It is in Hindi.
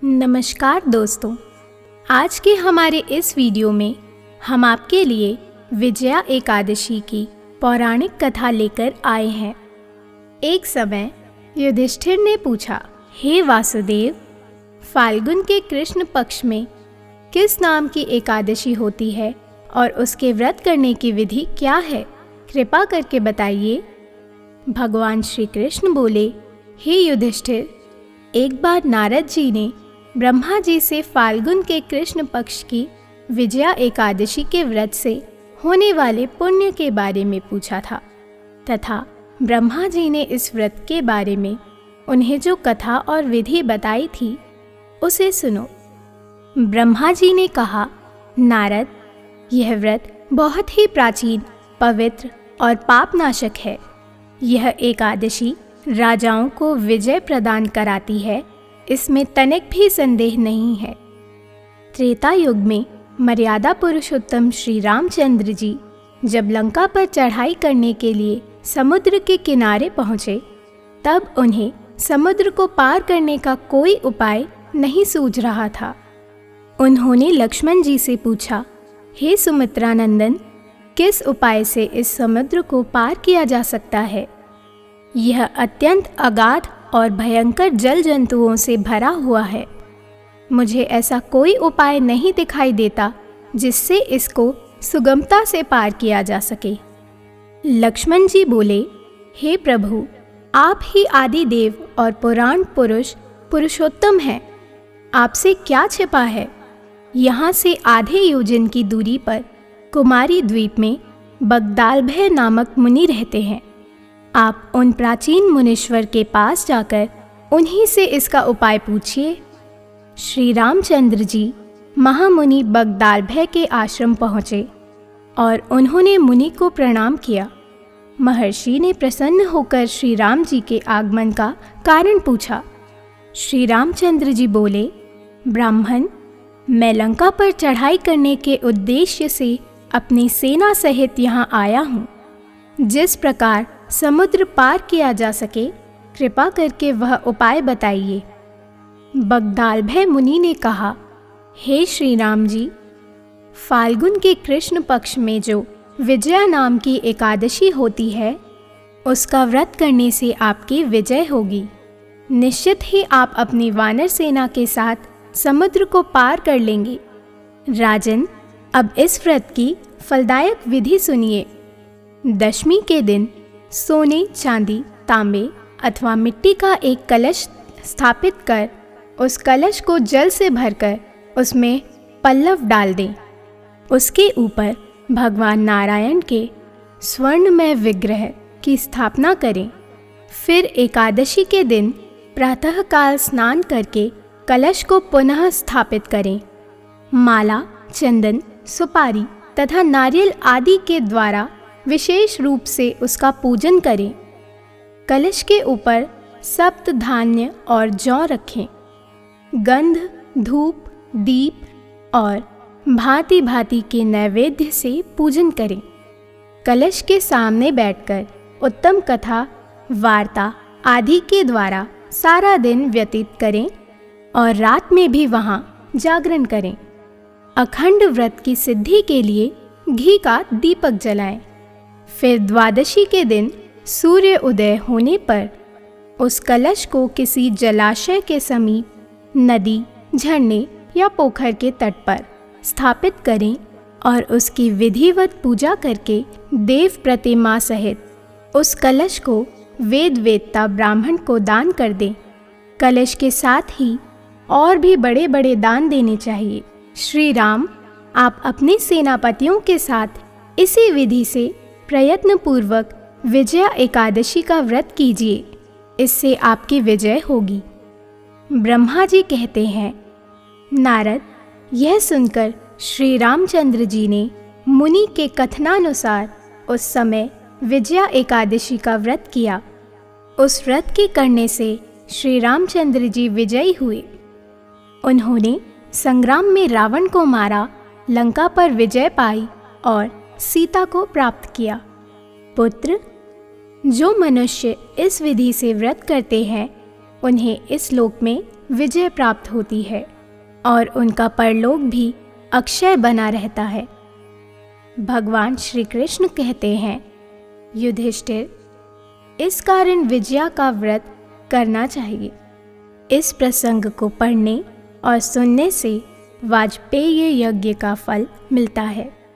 नमस्कार दोस्तों, आज के हमारे इस वीडियो में हम आपके लिए विजया एकादशी की पौराणिक कथा लेकर आए हैं। एक समय युधिष्ठिर ने पूछा, हे वासुदेव, फाल्गुन के कृष्ण पक्ष में किस नाम की एकादशी होती है और उसके व्रत करने की विधि क्या है? कृपा करके बताइए। भगवान श्री कृष्ण बोले, हे युधिष्ठिर, एक बार नारद जी ने ब्रह्मा जी से फाल्गुन के कृष्ण पक्ष की विजया एकादशी के व्रत से होने वाले पुण्य के बारे में पूछा था तथा ब्रह्मा जी ने इस व्रत के बारे में उन्हें जो कथा और विधि बताई थी उसे सुनो। ब्रह्मा जी ने कहा, नारद, यह व्रत बहुत ही प्राचीन, पवित्र और पापनाशक है। यह एकादशी राजाओं को विजय प्रदान कराती है, इसमें तनिक भी संदेह नहीं है। त्रेता युग में मर्यादा पुरुषोत्तम श्री रामचंद्र जी जब लंका पर चढ़ाई करने के लिए समुद्र के किनारे पहुँचे, तब उन्हें समुद्र को पार करने का कोई उपाय नहीं सूझ रहा था। उन्होंने लक्ष्मण जी से पूछा, हे सुमित्रानंदन, किस उपाय से इस समुद्र को पार किया जा सकता है? यह अत्यंत अगाध और भयंकर जल जंतुओं से भरा हुआ है। मुझे ऐसा कोई उपाय नहीं दिखाई देता जिससे इसको सुगमता से पार किया जा सके। लक्ष्मण जी बोले, हे प्रभु, आप ही आदि देव और पुराण पुरुष पुरुषोत्तम हैं। आपसे क्या छिपा है? यहाँ से आधे योजन की दूरी पर कुमारी द्वीप में बगदालभय नामक मुनि रहते हैं। आप उन प्राचीन मुनीश्वर के पास जाकर उन्हीं से इसका उपाय पूछिए। श्री रामचंद्र जी महामुनि बगदालभय के आश्रम पहुँचे और उन्होंने मुनि को प्रणाम किया। महर्षि ने प्रसन्न होकर श्री राम जी के आगमन का कारण पूछा। श्री रामचंद्र जी बोले, ब्राह्मण, मैं लंका पर चढ़ाई करने के उद्देश्य से अपनी सेना सहित यहाँ आया हूँ। जिस प्रकार समुद्र पार किया जा सके, कृपा करके वह उपाय बताइए। बगदालभय मुनि ने कहा, हे श्री राम जी, फाल्गुन के कृष्ण पक्ष में जो विजया नाम की एकादशी होती है, उसका व्रत करने से आपकी विजय होगी। निश्चित ही आप अपनी वानर सेना के साथ समुद्र को पार कर लेंगे। राजन, अब इस व्रत की फलदायक विधि सुनिए। दशमी के दिन सोने, चांदी, तांबे अथवा मिट्टी का एक कलश स्थापित कर उस कलश को जल से भरकर उसमें पल्लव डाल दें। उसके ऊपर भगवान नारायण के स्वर्णमय विग्रह की स्थापना करें। फिर एकादशी के दिन प्रातःकाल स्नान करके कलश को पुनः स्थापित करें। माला, चंदन, सुपारी तथा नारियल आदि के द्वारा विशेष रूप से उसका पूजन करें। कलश के ऊपर सप्त धान्य और जौ रखें। गंध, धूप, दीप और भांति भांति के नैवेद्य से पूजन करें। कलश के सामने बैठकर उत्तम कथा, वार्ता आदि के द्वारा सारा दिन व्यतीत करें और रात में भी वहाँ जागरण करें। अखंड व्रत की सिद्धि के लिए घी का दीपक जलाएं। फिर द्वादशी के दिन सूर्य उदय होने पर उस कलश को किसी जलाशय के समीप, नदी, झरने या पोखर के तट पर स्थापित करें और उसकी विधिवत पूजा करके देव प्रतिमा सहित उस कलश को वेद वेत्ता ब्राह्मण को दान कर दें। कलश के साथ ही और भी बड़े बड़े दान देने चाहिए। श्री राम, आप अपने सेनापतियों के साथ इसी विधि से प्रयत्न पूर्वक विजया एकादशी का व्रत कीजिए, इससे आपकी विजय होगी। ब्रह्मा जी कहते हैं, नारद, यह सुनकर श्री रामचंद्र जी ने मुनि के कथनानुसार उस समय विजया एकादशी का व्रत किया। उस व्रत के करने से श्री रामचंद्र जी विजयी हुए। उन्होंने संग्राम में रावण को मारा, लंका पर विजय पाई और सीता को प्राप्त किया। पुत्र, जो मनुष्य इस विधि से व्रत करते हैं उन्हें इस लोक में विजय प्राप्त होती है और उनका परलोक भी अक्षय बना रहता है। भगवान श्री कृष्ण कहते हैं, युधिष्ठिर, इस कारण विजया का व्रत करना चाहिए। इस प्रसंग को पढ़ने और सुनने से वाजपेयी यज्ञ का फल मिलता है।